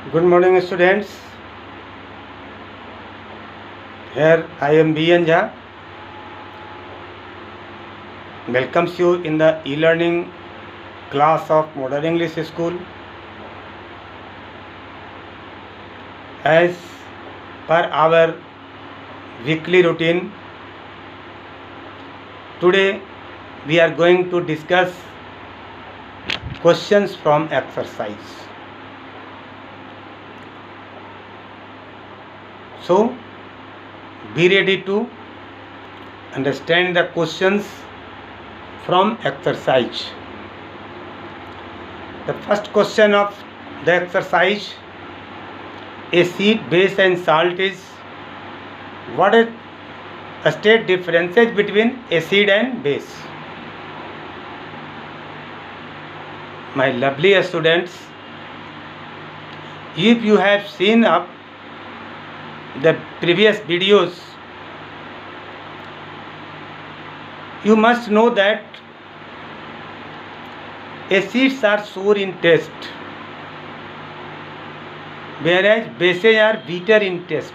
Good morning, students. Here I am B.N. Jha. Welcomes you in the e-learning class of Modern English School. As per our weekly routine, today we are going to discuss questions from exercise. So, be ready to understand the questions from exercise. The first question of the exercise, acid, base and salt is, what is the state differences between acid and base? My lovely students, if you have seen up the previous videos, you must know that acids are sour in taste, whereas bases are bitter in taste.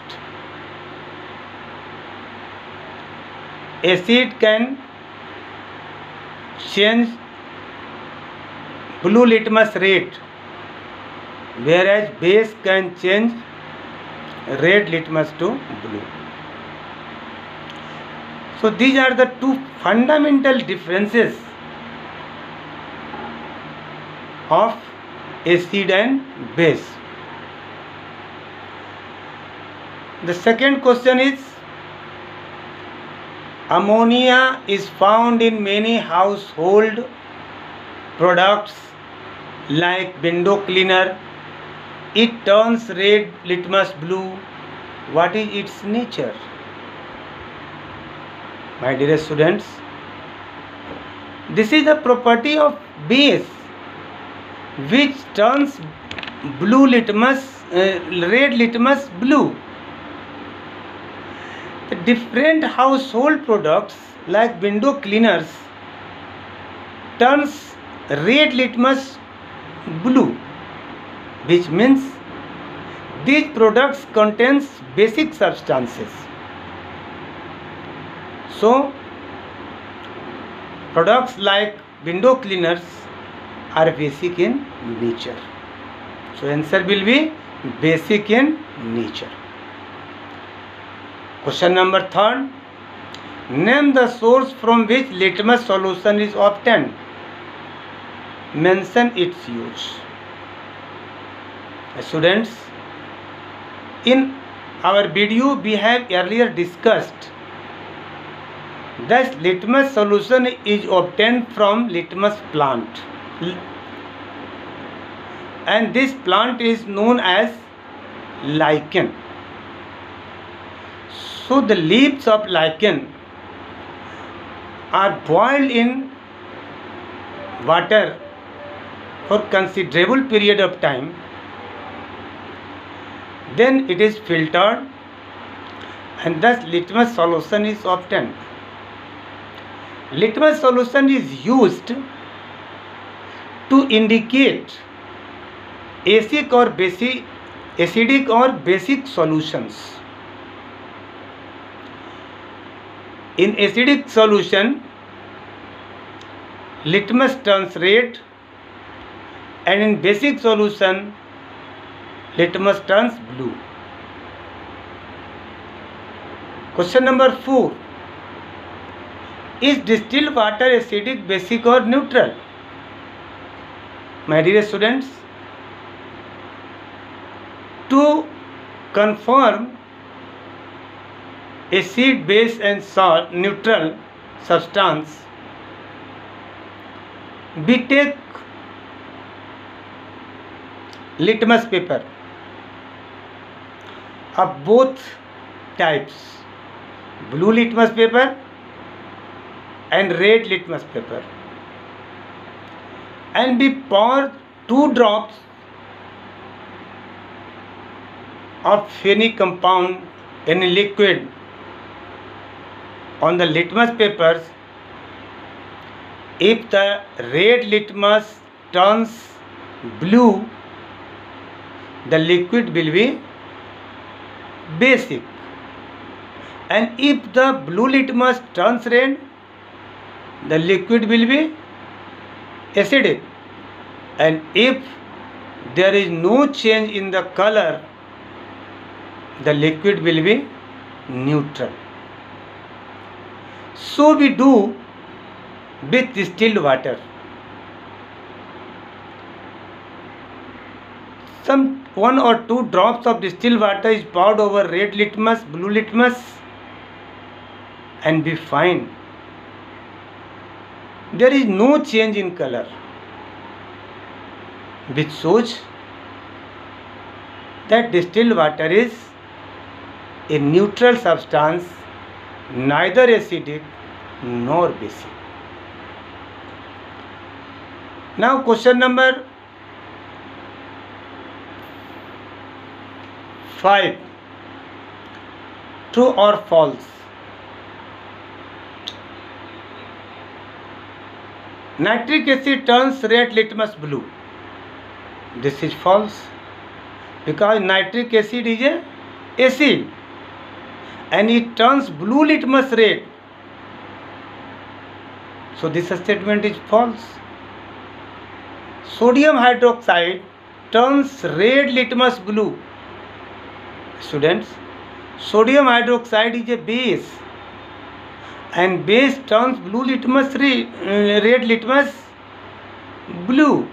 Acid can change blue litmus red, whereas base can change red litmus to blue. So these are the two fundamental differences of acid and base. The second question is, ammonia is found in many household products like window cleaner. It turns red litmus blue. What is its nature? My dear students, this is the property of base which turns red litmus blue. The different household products like window cleaners turns red litmus blue, which means these products contains basic substances. So products like window cleaners are basic in nature. So answer will be basic in nature. Question number 3. Name the source from which litmus solution is obtained. Mention its use. Students, in our video we have earlier discussed that litmus solution is obtained from litmus plant, and this plant is known as lichen. So the leaves of lichen are boiled in water for considerable period of time. Then it is filtered and thus litmus solution is obtained. Litmus solution is used to indicate acidic or basic solutions. In acidic solution, litmus turns red, and in basic solution, litmus turns blue. Question number 4. Is distilled water acidic, basic or neutral? My dear students, to confirm acid, base and salt neutral substance, we take litmus paper of both types, blue litmus paper and red litmus paper, and we pour 2 drops of any compound, any liquid on the litmus papers. If the red litmus turns blue, the liquid will be basic. And if the blue litmus turns red, the liquid will be acidic. And if there is no change in the color, the liquid will be neutral. So we do with distilled water. Some 1 or 2 drops of distilled water is poured over red litmus, blue litmus, and we find there is no change in color, which shows that distilled water is a neutral substance, neither acidic nor basic. Now question number 5. True or false? Nitric acid turns red litmus blue. This is false, because nitric acid is a acid and it turns blue litmus red. So this statement is false. Sodium hydroxide turns red litmus blue. Students, sodium hydroxide is a base and base turns blue litmus red litmus blue.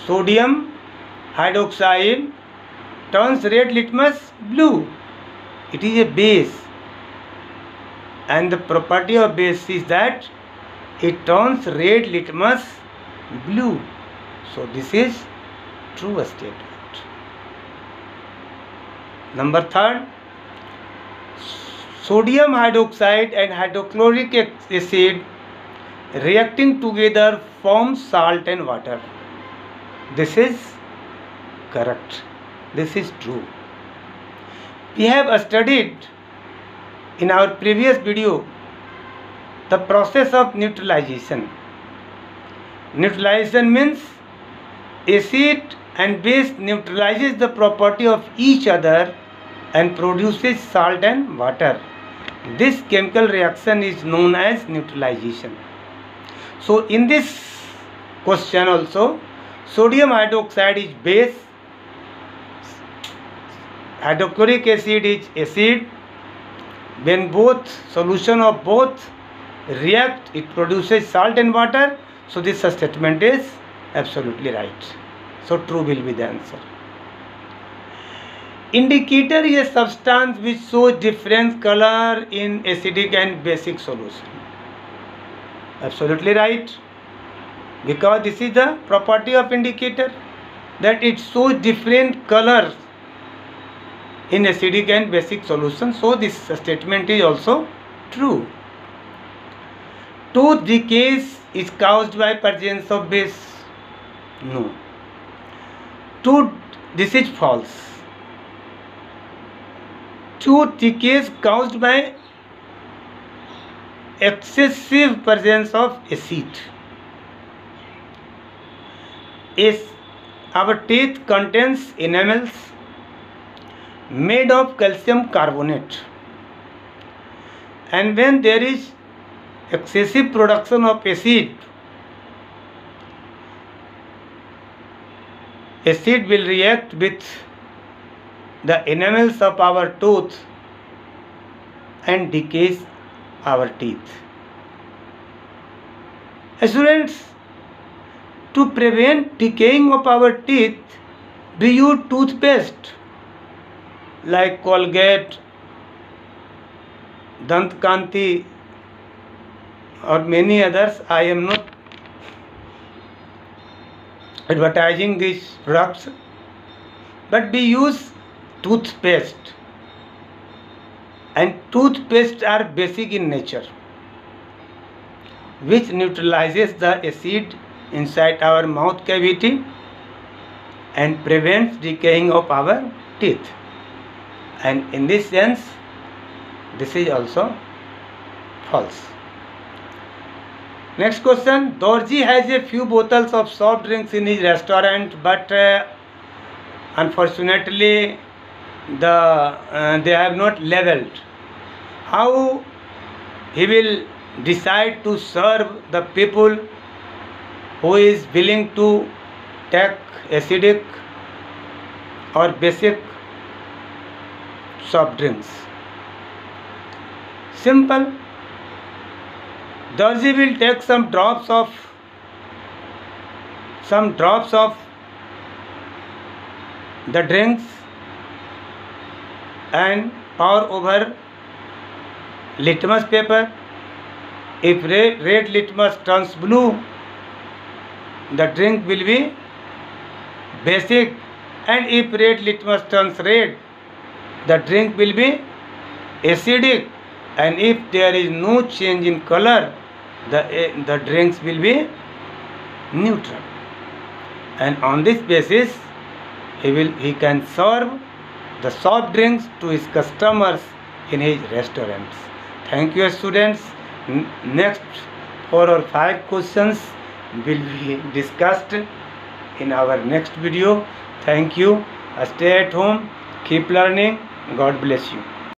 Sodium hydroxide turns red litmus blue. It is a base, and the property of base is that it turns red litmus blue. So this is true statement. Number 3, sodium hydroxide and hydrochloric acid reacting together form salt and water. This is correct. This is true. We have studied in our previous video the process of neutralization. Neutralization means acid and base neutralizes the property of each other and produces salt and water. This chemical reaction is known as neutralization. So in this question also, sodium hydroxide is base, hydrochloric acid is acid. When both solution of both react, it produces salt and water. So this statement is absolutely right. So true will be the answer. Indicator is a substance which shows different color in acidic and basic solution. Absolutely right, because this is the property of indicator, that it shows different colors in acidic and basic solution. So this statement is also true. Tooth decay is caused by presence of base. No. This is false. Tooth decay is caused by excessive presence of acid. Our teeth contains enamels made of calcium carbonate, and when there is excessive production of acid will react with the enamels of our tooth and decays our teeth. Students, to prevent decaying of our teeth, we use toothpaste like Colgate, Dant Kanti, or many others. I am not advertising these products, but we use toothpaste, and toothpaste are basic in nature, which neutralizes the acid inside our mouth cavity and prevents decaying of our teeth. And in this sense, this is also false. Next question. Dorji has a few bottles of soft drinks in his restaurant, but unfortunately they have not labeled. How he will decide to serve the people who is willing to take acidic or basic soft drinks? Simple. Dorji will take some drops of the drinks and pour over litmus paper. If red litmus turns blue, the drink will be basic, and if red litmus turns red, the drink will be acidic, and if there is no change in color, the drinks will be neutral. And on this basis, he can serve the soft drinks to his customers in his restaurants. Thank you, students. Next 4 or 5 questions will be discussed in our next video. Thank you. Stay at home. Keep learning. God bless you.